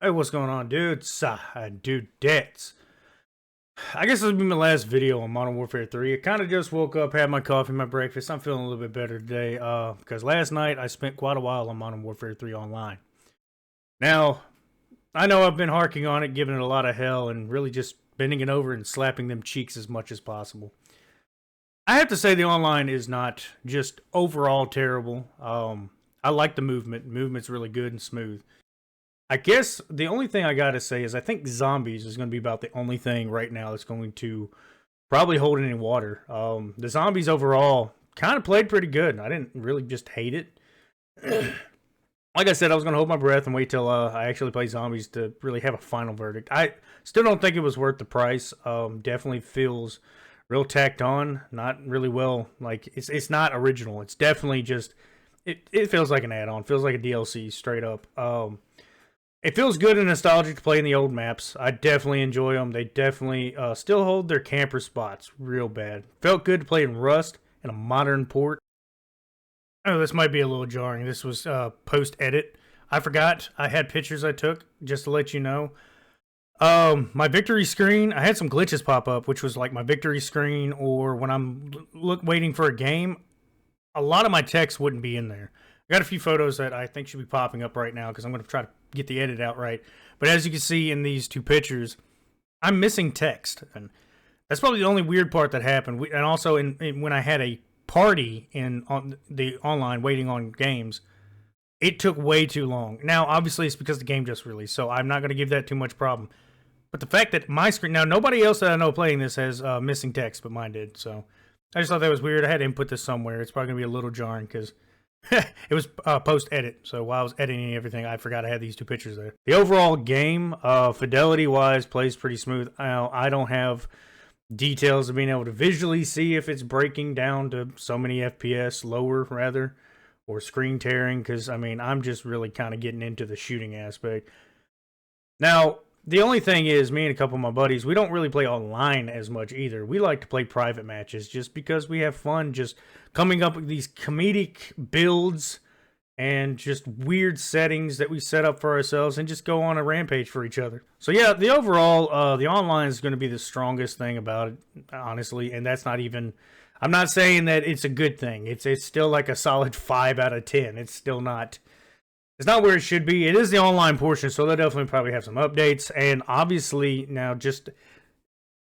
Hey, what's going on, dudes? Dudettes. I guess this will be my last video on Modern Warfare 3. I kind of just woke up, had my coffee, my breakfast. I'm feeling a little bit better today because last night I spent quite a while on Modern Warfare 3 online. Now, I know I've been harking on it, giving it a lot of hell, and really just bending it over and slapping them cheeks as much as possible. I have to say the online is not just overall terrible. I like the movement. Movement's really good and smooth. I guess the only thing I gotta say is I think zombies is going to be about the only thing right now that's going to probably hold any water. The zombies overall kind of played pretty good. I didn't really just hate it. Like I said, I was going to hold my breath and wait till I actually play zombies to really have a final verdict. I still don't think it was worth the price. Definitely feels real tacked on. Not really well. Like it's not original. It's definitely just it feels like an add-on. Feels like a DLC straight up. It feels good and nostalgic to play in the old maps. I definitely enjoy them. They definitely still hold their camper spots real bad. Felt good to play in Rust and a modern port. Oh, this might be a little jarring. This was post-edit. I forgot I had pictures I took, just to let you know. My victory screen, I had some glitches pop up, which was like my victory screen or when I'm waiting for a game, a lot of my text wouldn't be in there. I got a few photos that I think should be popping up right now because I'm going to try to get the edit out right. But as you can see in these two pictures, I'm missing text, and that's probably the only weird part that happened. And also, when I had a party on the online waiting on games, it took way too long. Now, obviously, it's because the game just released, so I'm not going to give that too much problem. But the fact that my screen now, nobody else that I know playing this has missing text, but mine did. So I just thought that was weird. I had to input this somewhere. It's probably going to be a little jarring because it was post-edit, so while I was editing everything, I forgot I had these two pictures there. The overall game, fidelity-wise, plays pretty smooth. I don't have details of being able to visually see if it's breaking down to so many FPS, lower rather, or screen tearing, because, I mean, I'm just really kind of getting into the shooting aspect. Now, the only thing is, me and a couple of my buddies, we don't really play online as much either. We like to play private matches just because we have fun just coming up with these comedic builds and just weird settings that we set up for ourselves and just go on a rampage for each other. So yeah, the overall, the online is going to be the strongest thing about it, honestly, and that's not even... I'm not saying that it's a good thing. It's still like a solid 5 out of 10. It's still not... It's not where it should be. It is the online portion, so they'll definitely probably have some updates. And obviously, now just...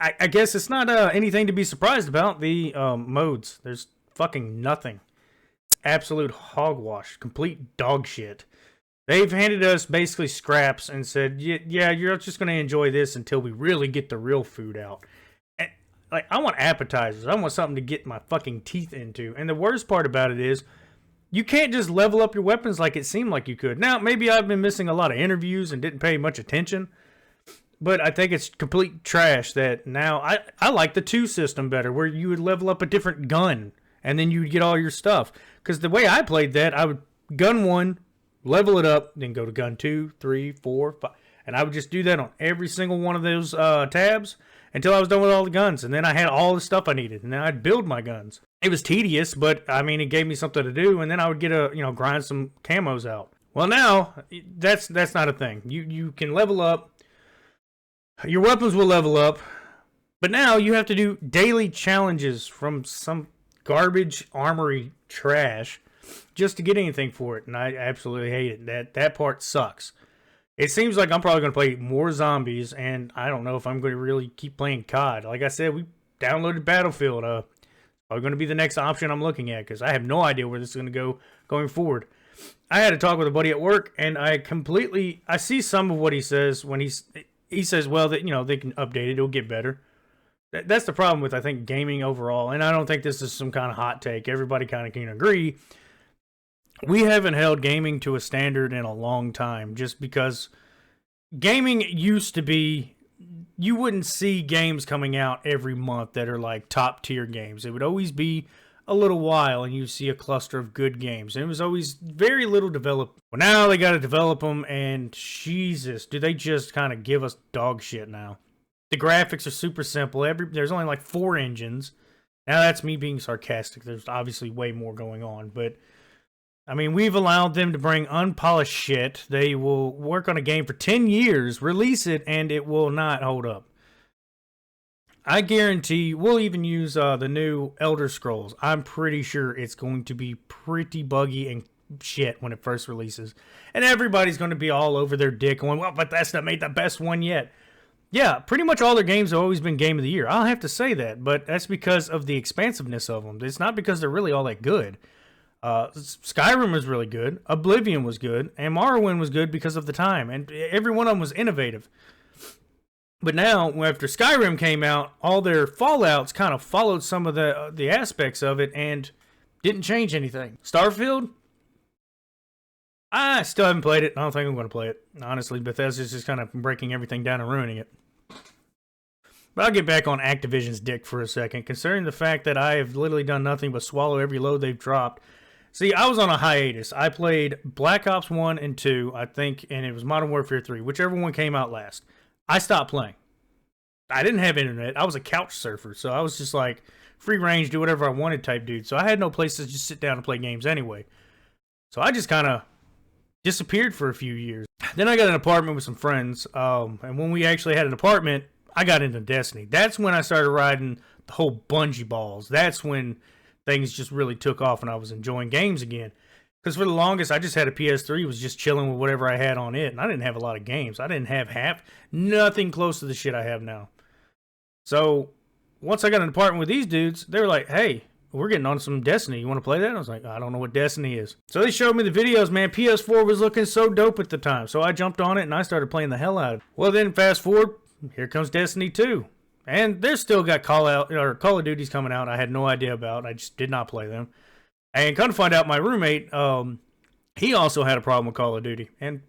I guess it's not anything to be surprised about. The modes. There's fucking nothing. It's absolute hogwash. Complete dog shit. They've handed us basically scraps and said, yeah, you're just going to enjoy this until we really get the real food out. And, like, I want appetizers. I want something to get my fucking teeth into. And the worst part about it is... You can't just level up your weapons like it seemed like you could. Now, maybe I've been missing a lot of interviews and didn't pay much attention, but I think it's complete trash that now I like the 2 system better, where you would level up a different gun and then you would get all your stuff. Because the way I played that, I would gun 1, level it up, then go to gun 2, 3, 4, 5, and I would just do that on every single one of those tabs until I was done with all the guns, and then I had all the stuff I needed, and then I'd build my guns. It was tedious, but I mean, it gave me something to do, and then I would get grind some camos out. Well, now that's not a thing. You can level up. Your weapons will level up, but now you have to do daily challenges from some garbage armory trash just to get anything for it, and I absolutely hate it. That part sucks. It seems like I'm probably going to play more zombies, and I don't know if I'm going to really keep playing COD. Like I said, we downloaded Battlefield. Probably going to be the next option I'm looking at, because I have no idea where this is going to go going forward. I had a talk with a buddy at work, and I see some of what he says when he says, well, that they can update it, it'll get better. That's the problem with, I think, gaming overall, and I don't think this is some kind of hot take. Everybody kind of can agree. We haven't held gaming to a standard in a long time, just because gaming used to be, you wouldn't see games coming out every month that are like top tier games. It would always be a little while and you see a cluster of good games, and it was always very little developed. Well, now they got to develop them, and Jesus, do they just kind of give us dog shit now. The graphics are super simple. There's only like 4 engines. Now that's me being sarcastic. There's obviously way more going on, but I mean, we've allowed them to bring unpolished shit. They will work on a game for 10 years, release it, and it will not hold up. I guarantee we'll even use the new Elder Scrolls. I'm pretty sure it's going to be pretty buggy and shit when it first releases. And everybody's going to be all over their dick going, well, Bethesda made the best one yet. Yeah, pretty much all their games have always been Game of the Year. I'll have to say that, but that's because of the expansiveness of them. It's not because they're really all that good. Skyrim was really good. Oblivion was good. And Morrowind was good because of the time. And every one of them was innovative. But now, after Skyrim came out, all their Fallouts kind of followed some of the aspects of it and didn't change anything. Starfield? I still haven't played it. I don't think I'm going to play it. Honestly, Bethesda's just kind of breaking everything down and ruining it. But I'll get back on Activision's dick for a second, considering the fact that I have literally done nothing but swallow every load they've dropped. See, I was on a hiatus. I played Black Ops 1 and 2, I think, and it was Modern Warfare 3, whichever one came out last. I stopped playing. I didn't have internet. I was a couch surfer, so I was just like free range, do whatever I wanted type dude. So I had no place to just sit down and play games anyway. So I just kind of disappeared for a few years. Then I got an apartment with some friends, and when we actually had an apartment, I got into Destiny. That's when I started riding the whole Bungie balls. That's when things just really took off and I was enjoying games again. Because for the longest, I just had a PS3, was just chilling with whatever I had on it, and I didn't have a lot of games. I didn't have nothing close to the shit I have now. So once I got an apartment with these dudes, they were like, hey, we're getting on some Destiny. You want to play that? I was like, I don't know what Destiny is. So they showed me the videos, man. PS4 was looking so dope at the time. So I jumped on it and I started playing the hell out of it. Well, then fast forward, here comes Destiny 2. And they're still got Call of Duty's coming out. I had no idea about. I just did not play them. And come to find out, my roommate, he also had a problem with Call of Duty and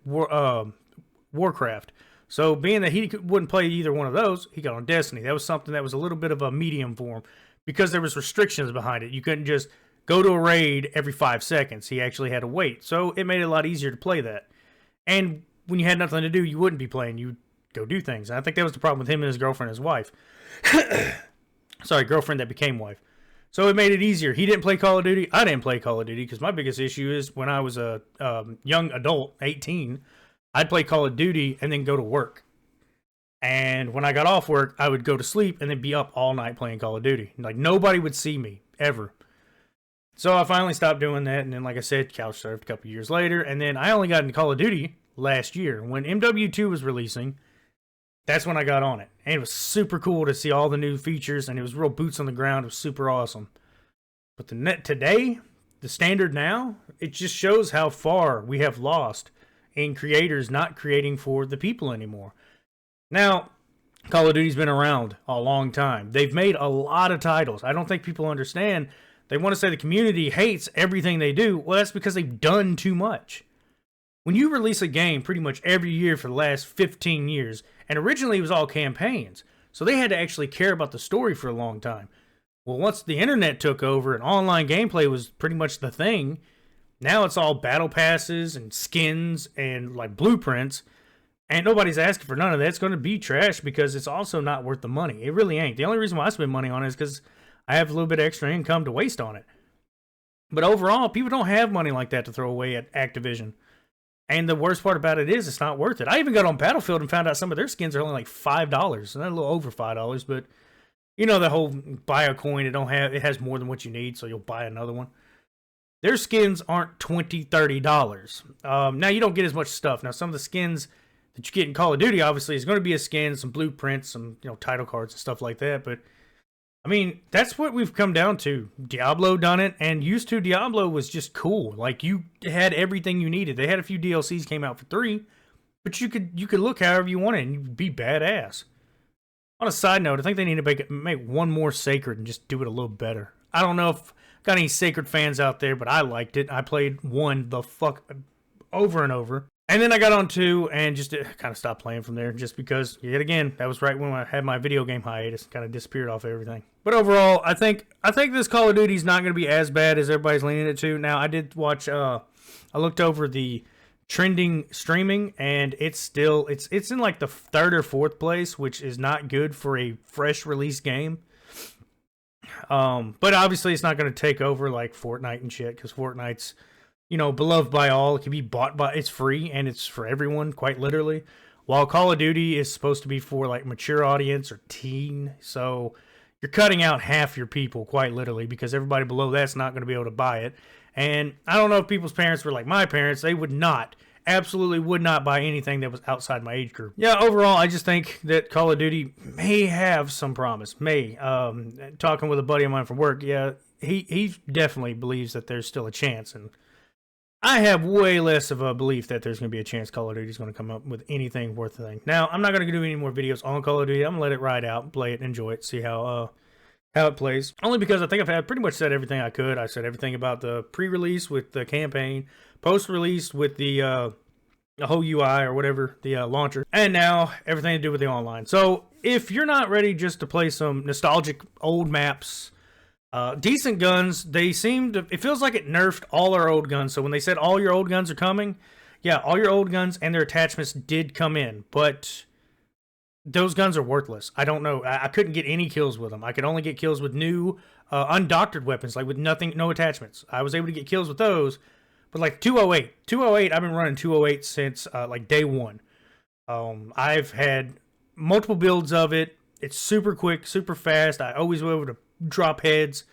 Warcraft. So being that he wouldn't play either one of those, he got on Destiny. That was something that was a little bit of a medium for him because there was restrictions behind it. You couldn't just go to a raid every 5 seconds. He actually had to wait. So it made it a lot easier to play that. And when you had nothing to do, you wouldn't be playing. You'd go do things. And I think that was the problem with him and his girlfriend, his wife. Sorry, girlfriend that became wife. So it made it easier. He didn't play Call of Duty. I didn't play Call of Duty because my biggest issue is when I was a young adult, 18, I'd play Call of Duty and then go to work. And when I got off work, I would go to sleep and then be up all night playing Call of Duty. Like, nobody would see me, ever. So I finally stopped doing that. And then, like I said, couch surfed a couple years later. And then I only got into Call of Duty last year. When MW2 was releasing, that's when I got on it. And it was super cool to see all the new features. And it was real boots on the ground. It was super awesome. But today, the standard now, it just shows how far we have lost in creators not creating for the people anymore. Now, Call of Duty's been around a long time. They've made a lot of titles. I don't think people understand. They want to say the community hates everything they do. Well, that's because they've done too much. When you release a game pretty much every year for the last 15 years, and originally it was all campaigns, so they had to actually care about the story for a long time. Well, once the internet took over and online gameplay was pretty much the thing, now it's all battle passes and skins and like blueprints, and nobody's asking for none of that. It's going to be trash because it's also not worth the money. It really ain't. The only reason why I spend money on it is because I have a little bit of extra income to waste on it. But overall, people don't have money like that to throw away at Activision. And the worst part about it is it's not worth it. I even got on Battlefield and found out some of their skins are only like $5. And a little over $5, but you know the whole buy a coin, it has more than what you need, so you'll buy another one. Their skins aren't $20, $30. Now, you don't get as much stuff. Now, some of the skins that you get in Call of Duty, obviously, is going to be a skin, some blueprints, some title cards and stuff like that. But, I mean, that's what we've come down to. Diablo done it, and used to, Diablo was just cool. Like, you had everything you needed. They had a few DLCs came out for $3, but you could look however you wanted, and you'd be badass. On a side note, I think they need to make one more Sacred and just do it a little better. I don't know if got any Sacred fans out there, but I liked it. I played 1 the fuck over and over. And then I got on 2 and just kind of stopped playing from there just because, yet again, that was right when I had my video game hiatus. Kind of disappeared off everything. But overall, I think this Call of Duty is not going to be as bad as everybody's leaning it to. Now, I did watch, I looked over the trending streaming, and it's in like the 3rd or 4th place, which is not good for a fresh release game. But obviously it's not going to take over like Fortnite and shit, because Fortnite's beloved by all. It can be bought by, it's free and it's for everyone, quite literally. While Call of Duty is supposed to be for like mature audience or teen. So you're cutting out half your people, quite literally, because everybody below that's not going to be able to buy it. And I don't know if people's parents were like my parents. They would not, absolutely would not buy anything that was outside my age group. Yeah, overall, I just think that Call of Duty may have some promise. May. Talking with a buddy of mine from work, yeah, he definitely believes that there's still a chance. And I have way less of a belief that there's going to be a chance Call of Duty is going to come up with anything worth a thing. Now, I'm not going to do any more videos on Call of Duty. I'm going to let it ride out, play it, enjoy it, see how it plays. Only because I think I've pretty much said everything I could. I said everything about the pre-release with the campaign, post-release with the whole UI or whatever, the launcher, and now everything to do with the online. So if you're not ready just to play some nostalgic old maps, decent guns, it feels like it nerfed all our old guns. So when they said all your old guns are coming, yeah, all your old guns and their attachments did come in, but those guns are worthless. I don't know. I couldn't get any kills with them. I could only get kills with new, undoctored weapons, like with no attachments. I was able to get kills with those, but like 208, I've been running 208 since like day one. I've had multiple builds of it. It's super quick, super fast. I always was able to drop heads.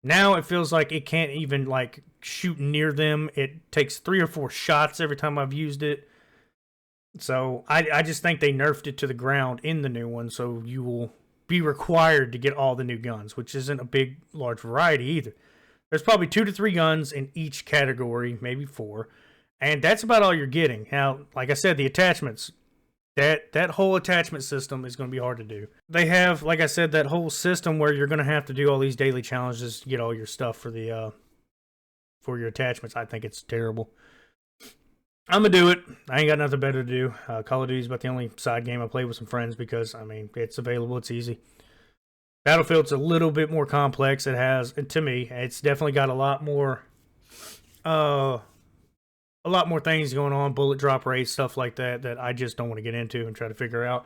Now it feels like it can't even like shoot near them. It takes 3 or 4 shots every time I've used it. So I just think they nerfed it to the ground in the new one, so you will be required to get all the new guns, which isn't a big, large variety either. There's probably 2 to 3 guns in each category, maybe 4, and that's about all you're getting. Now, like I said, the attachments, that whole attachment system is going to be hard to do. They have, like I said, that whole system where you're going to have to do all these daily challenges to get all your stuff for for your attachments. I think it's terrible. I'm going to do it. I ain't got nothing better to do. Call of Duty is about the only side game I play with some friends because, I mean, it's available. It's easy. Battlefield's a little bit more complex. It has, to me, it's definitely got a lot more things going on, bullet drop rates, stuff like that I just don't want to get into and try to figure out.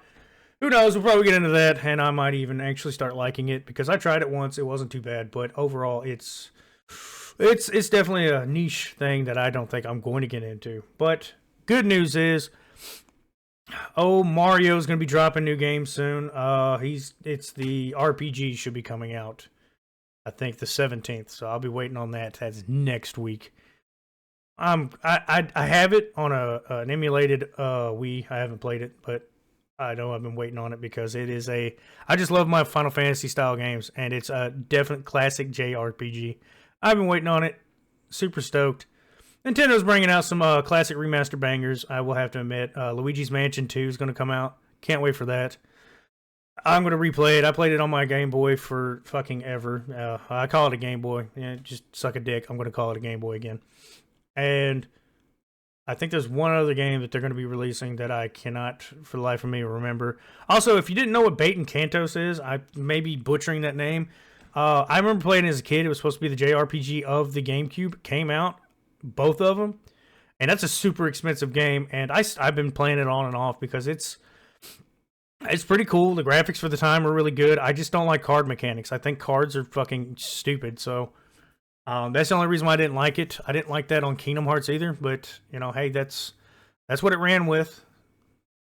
Who knows? We'll probably get into that, and I might even actually start liking it because I tried it once. It wasn't too bad, but overall, it's definitely a niche thing that I don't think I'm going to get into. But good news is, Mario's going to be dropping new games soon. It's the RPG should be coming out, I think the 17th. So I'll be waiting on that. That's next week. I have it on an emulated Wii. I haven't played it, but I know I've been waiting on it because I just love my Final Fantasy style games, and it's a definite classic JRPG. I've been waiting on it. Super stoked. Nintendo's bringing out some classic remaster bangers, I will have to admit. Luigi's Mansion 2 is going to come out. Can't wait for that. I'm going to replay it. I played it on my Game Boy for fucking ever. I call it a Game Boy. Yeah, just suck a dick. I'm going to call it a Game Boy again. And I think there's one other game that they're going to be releasing that I cannot, for the life of me, remember. Also, if you didn't know what Baten Kaitos is, I may be butchering that name. I remember playing it as a kid. It was supposed to be the JRPG of the GameCube. It came out, both of them. And that's a super expensive game. And I've been playing it on and off because it's pretty cool. The graphics for the time are really good. I just don't like card mechanics. I think cards are fucking stupid. So that's the only reason why I didn't like it. I didn't like that on Kingdom Hearts either. But, hey, that's what it ran with.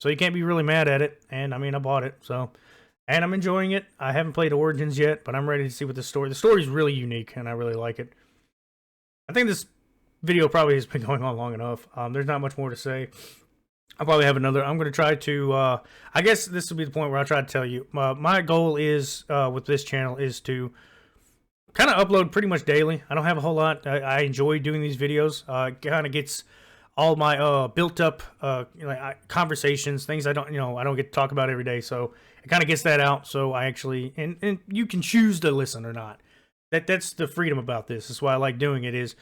So you can't be really mad at it. And, I mean, I bought it. And I'm enjoying it. I haven't played Origins yet, but I'm ready to see what the story is really unique, and I really like it. I think this video probably has been going on long enough. There's not much more to say. I'll probably have another. I'm going to try to, I guess this will be the point where I'll try to tell you. My goal is, with this channel, is to kind of upload pretty much daily. I don't have a whole lot. I enjoy doing these videos. It kind of gets all my built up conversations, things I don't get to talk about every day. So it kind of gets that out. So I actually, and you can choose to listen or not. That's the freedom about this. That's why I like doing it is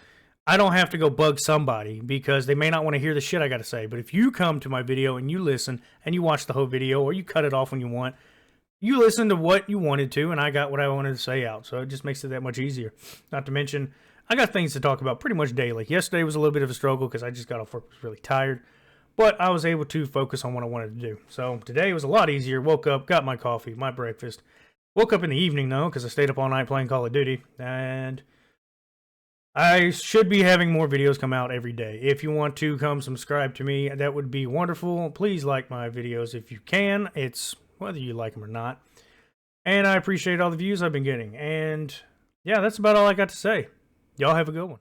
I don't have to go bug somebody because they may not want to hear the shit I got to say. But if you come to my video and you listen and you watch the whole video or you cut it off when you want, you listen to what you wanted to, and I got what I wanted to say out. So it just makes it that much easier. Not to mention, I got things to talk about pretty much daily. Yesterday was a little bit of a struggle because I just got off work, was really tired. But I was able to focus on what I wanted to do. So today was a lot easier. Woke up, got my coffee, my breakfast. Woke up in the evening, though, because I stayed up all night playing Call of Duty. And I should be having more videos come out every day. If you want to come subscribe to me, that would be wonderful. Please like my videos if you can. It's whether you like them or not. And I appreciate all the views I've been getting. And yeah, that's about all I got to say. Y'all have a good one.